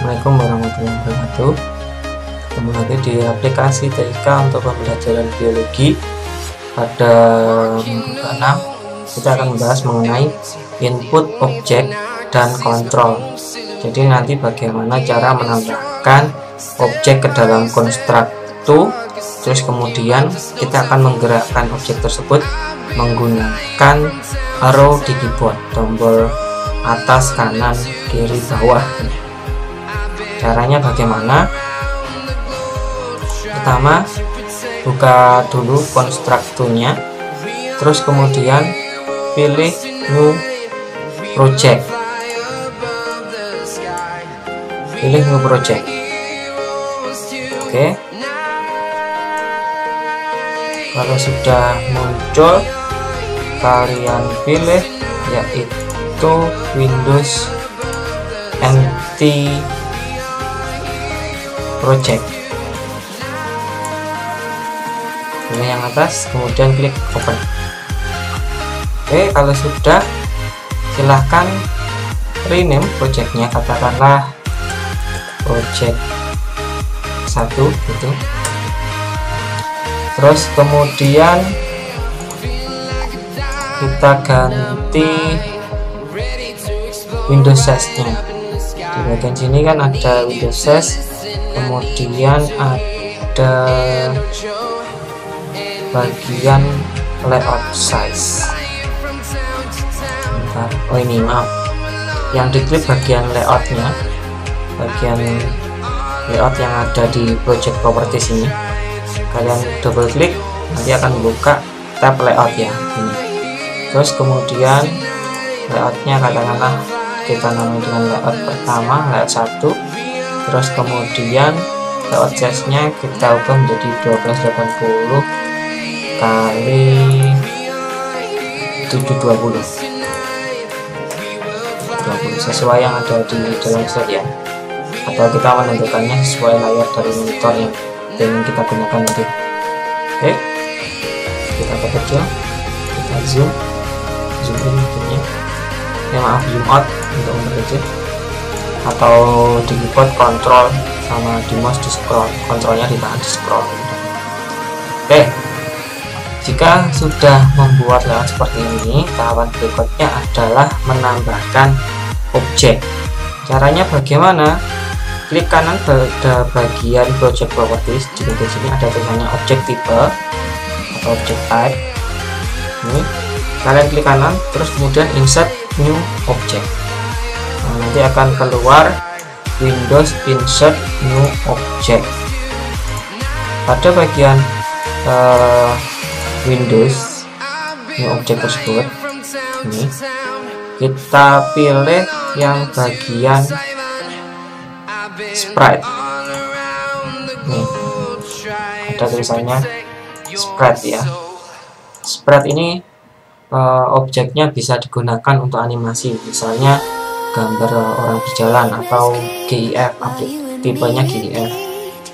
Assalamualaikum warahmatullahi wabarakatuh. Ketemu lagi di aplikasi TIK untuk pembelajaran biologi. Pada minggu ke-6 kita akan membahas mengenai input, objek, dan kontrol. Jadi nanti bagaimana cara menambahkan objek ke dalam konstruktor, terus kemudian kita akan menggerakkan objek tersebut menggunakan arrow di keyboard, tombol atas, kanan, kiri, bawah. Caranya bagaimana? Pertama, buka dulu konstruktornya, terus kemudian pilih new project, pilih new project. Oke, kalau sudah muncul, kalian pilih yaitu Windows empty project, pilih yang atas, kemudian klik open. Oke, kalau sudah, silahkan rename projectnya, katakanlah project 1 gitu. Terus kemudian kita ganti Windows size-nya. Di bagian sini kan ada Windows size, kemudian ada bagian layout size. Bentar. Oh ini maaf, yang diklik bagian layoutnya, bagian layout yang ada di project properties ini. Kalian double klik, nanti akan membuka tab layout ya ini. Terus kemudian layoutnya katakanlah kita namai dengan layout pertama, layout 1. Terus kemudian layout size nya kita ubah menjadi 1280 kali 720 sesuai yang ada di dalam slide ya, atau kita menentukannya sesuai layar dari monitor yang ingin kita gunakan nanti. Oke, kita perkecil, kita zoom in mungkinnya ya, maaf, zoom out untuk memperkecil, atau di keyboard kontrol sama di mouse di scroll, kontrolnya ditahan di scroll. Oke, jika sudah membuat layout seperti ini, tahapan berikutnya adalah menambahkan objek. Caranya bagaimana? Klik kanan pada bagian project properties, di bagian sini ada tulisannya objek tipe atau object type. Ini kalian klik kanan, terus kemudian insert new object. Nah, nanti akan keluar Windows insert new object. Pada bagian Windows new object tersebut, ini kita pilih yang bagian sprite. Nih, ada tulisannya sprite ya. Sprite ini objeknya bisa digunakan untuk animasi, misalnya gambar orang berjalan atau GIF, tipenya GIF.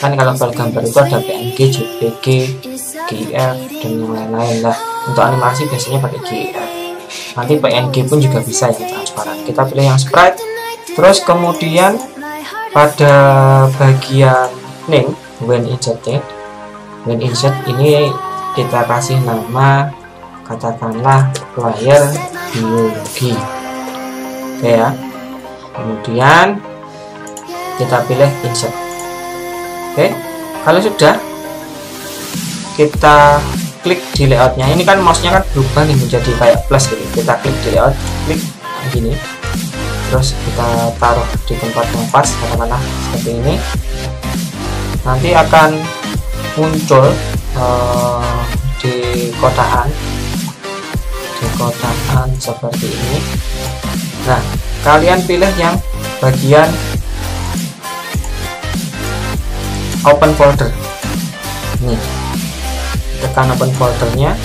Kan kalau file gambar itu ada PNG, JPG, GIF, dan yang lain-lain lah. Untuk animasi biasanya pakai GIF. Nanti PNG pun juga bisa yang transparan. Kita pilih yang sprite. Terus kemudian pada bagian name, when inserted, when insert ini kita kasih nama, katakanlah player biologi. Oke ya. Kemudian kita pilih insert. Oke, kalau sudah, kita klik di layoutnya. Ini kan mouse-nya kan berubah nih menjadi kayak plus gitu. Kita klik di layout, klik gini, terus kita taruh di tempat yang pas, katakanlah seperti ini. Nanti akan muncul di kotaan seperti ini. Nah, kalian pilih yang bagian open folder. Nih, tekan open foldernya,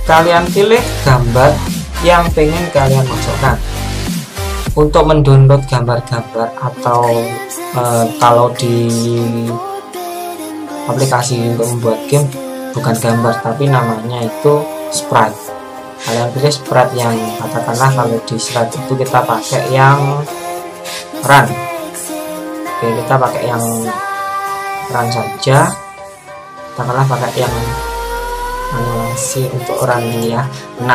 kalian pilih gambar yang pengen kalian masukkan. Untuk mendownload gambar-gambar atau kalau di aplikasi untuk membuat game bukan gambar tapi namanya itu sprite. Kalian pilih sprite yang katakanlah kalau di slide itu kita pakai yang run. Oke, kita pakai yang run saja. Katakanlah pakai yang animasi untuk run ini ya, 6.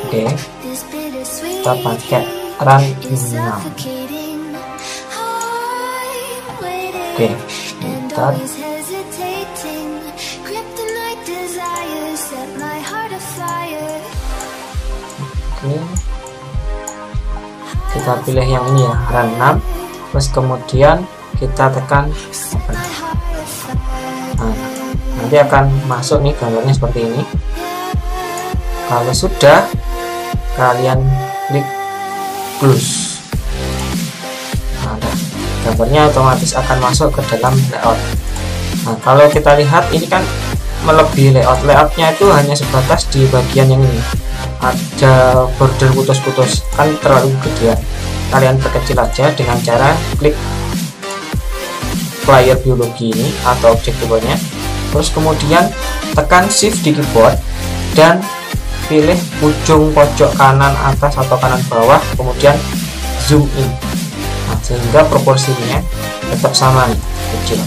Oke, kita pakai run 6. Oke, bentar. Oke, kita pilih yang ini ya, run 6. Terus kemudian kita tekan open. Nah, nanti akan masuk nih gambarnya seperti ini. Kalau sudah, kalian klik close. Nah, gambarnya otomatis akan masuk ke dalam layout. Nah, kalau kita lihat ini kan melebihi layoutnya itu hanya sebatas di bagian yang ini, ada border putus-putus, kan terlalu gedean. Kalian perkecil aja dengan cara klik player biologi ini atau objek tipe-nya, terus kemudian tekan shift di keyboard dan pilih ujung pojok kanan atas atau kanan bawah, kemudian zoom in. Nah, sehingga proporsinya tetap sama nih, kecil.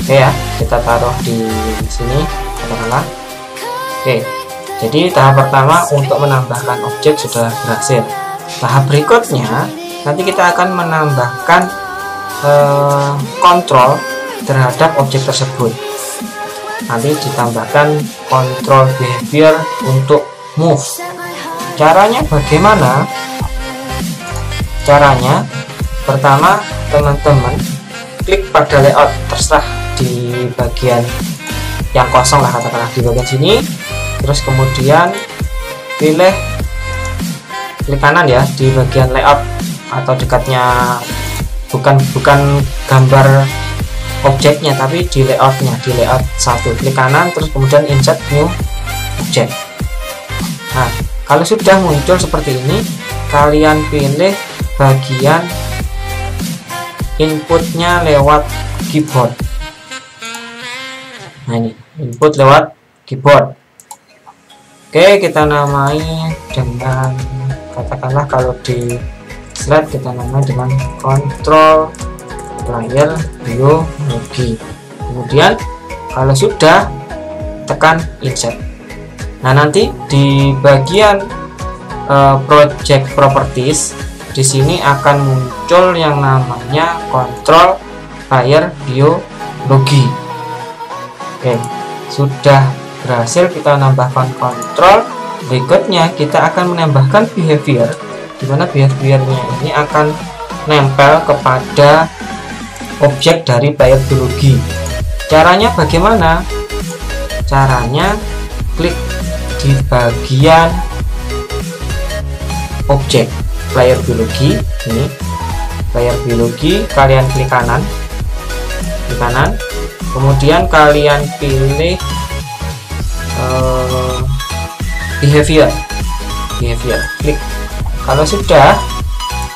Oke ya, kita taruh di sini katakanlah. Oke, jadi tahap pertama untuk menambahkan objek sudah berhasil. Tahap berikutnya nanti kita akan menambahkan kontrol terhadap objek tersebut. Nanti ditambahkan kontrol behavior untuk move. Caranya bagaimana? Caranya pertama, teman-teman klik pada layout, terserah di bagian yang kosong lah, katakanlah di bagian sini. Terus kemudian pilih klik kanan ya di bagian layout atau dekatnya, bukan gambar objeknya tapi di layoutnya, di layout 1. Klik kanan terus kemudian insert new object. Nah, kalau sudah muncul seperti ini, kalian pilih bagian inputnya lewat keyboard. Nah, ini input lewat keyboard. Oke, kita namai dengan, katakanlah kalau di slide kita namai dengan control player biologi. Kemudian kalau sudah, tekan insert. Nah, nanti di bagian project properties di sini akan muncul yang namanya control player biologi. Oke, sudah berhasil kita menambahkan kontrol. Berikutnya kita akan menambahkan behavior, di mana behaviornya ini akan nempel kepada objek dari player biologi. Caranya bagaimana? Caranya klik di bagian objek player biologi ini, player biologi, kalian klik kanan, kemudian kalian pilih behavior, klik. Kalau sudah,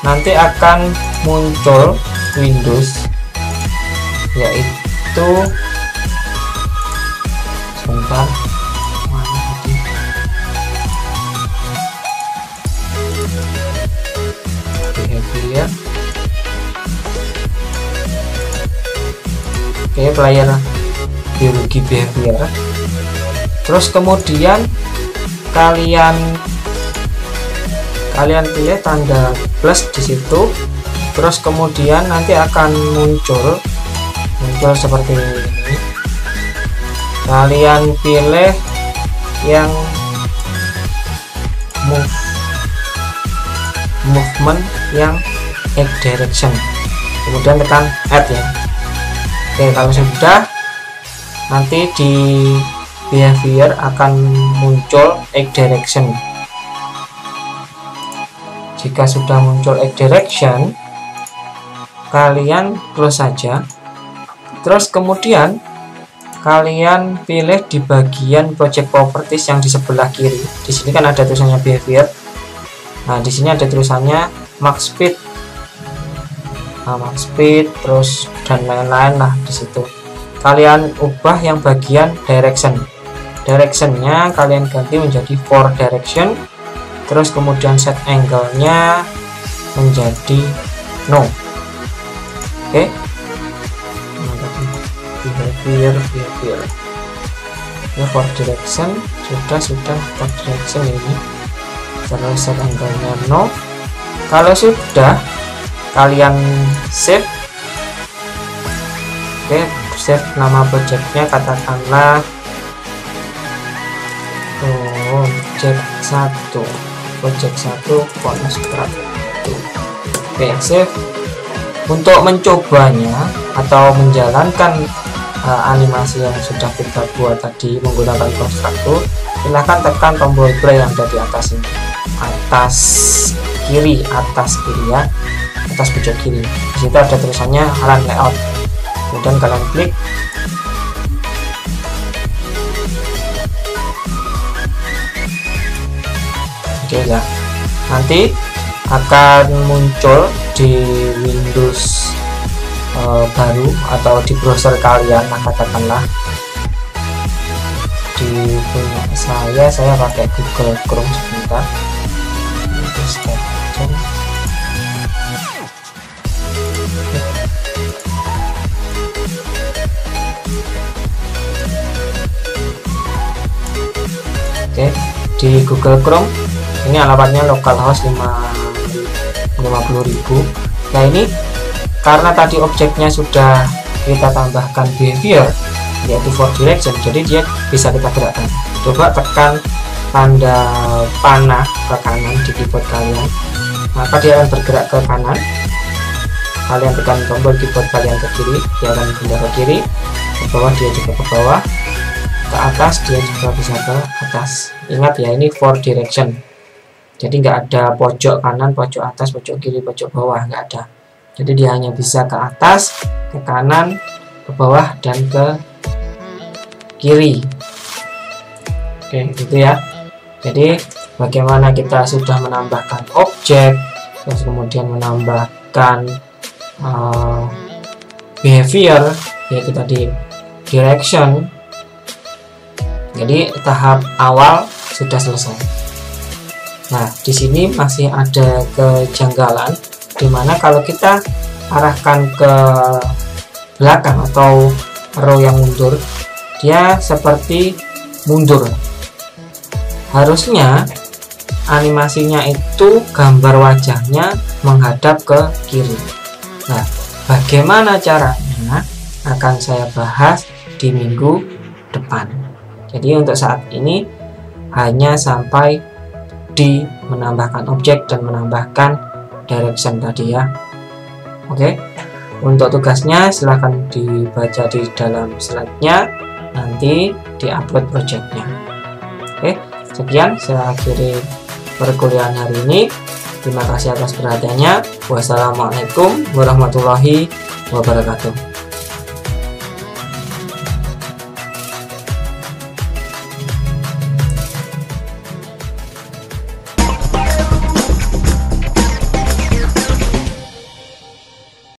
nanti akan muncul Windows, yaitu sebentar, mana tadi? Behavior. Oke, player biologi behavior. Terus kemudian kalian pilih tanda plus di situ. Terus kemudian nanti akan muncul seperti ini. Kalian pilih yang movement yang X direction, kemudian tekan add ya. Oke, kalau sudah, nanti di behavior akan muncul X direction. Jika sudah muncul X direction, kalian close saja. Terus kemudian kalian pilih di bagian project properties yang di sebelah kiri. Di sini kan ada tulisannya behavior. Nah, di sini ada tulisannya max speed. Nah, max speed terus dan lain-lain lah di situ. Kalian ubah yang bagian direction. Directionnya kalian ganti menjadi 4 direction. Terus kemudian set angle-nya menjadi no. Oke, behavior ya, for direction sudah for direction ini. Terus set angle-nya no. Kalau sudah, kalian save. Oke, save nama projectnya, katakanlah project 1 construct. Oke, save. Untuk mencobanya atau menjalankan animasi yang sudah kita buat tadi menggunakan constructor, silahkan tekan tombol play yang ada di atas ini, atas kiri ya, atas pojok kiri. Di situ ada tulisannya run layout, kemudian kalian klik. Oke ya, nanti akan muncul di Windows baru atau di browser kalian. Nah, katakanlah di punya saya pakai Google Chrome sebentar. Oke, di Google Chrome ini alamatnya localhost 50.000. Nah, ini karena tadi objeknya sudah kita tambahkan behavior yaitu for direction, jadi dia bisa kita gerakkan. Coba tekan tanda panah ke kanan di keyboard kalian, maka dia akan bergerak ke kanan. Kalian tekan tombol keyboard kalian ke kiri, dia akan pindah ke kiri. Ke bawah dia juga ke bawah, ke atas dia juga bisa ke atas. Ingat ya, ini for direction, jadi nggak ada pojok kanan, pojok atas, pojok kiri, pojok bawah, nggak ada. Jadi dia hanya bisa ke atas, ke kanan, ke bawah, dan ke kiri. Oke, gitu ya. Jadi bagaimana kita sudah menambahkan objek, terus kemudian menambahkan behavior, yaitu tadi direction. Jadi tahap awal sudah selesai. Nah, di sini masih ada kejanggalan, dimana kalau kita arahkan ke belakang atau row yang mundur, dia seperti mundur. Harusnya animasinya itu gambar wajahnya menghadap ke kiri. Nah, bagaimana caranya akan saya bahas di minggu depan. Jadi untuk saat ini hanya sampai di menambahkan objek dan menambahkan direction tadi ya. Oke, untuk tugasnya silahkan dibaca di dalam slide-nya, nanti diupload projectnya. Oke, sekian saya akhiri perkuliahan hari ini. Terima kasih atas perhatiannya. Wassalamualaikum warahmatullahi wabarakatuh.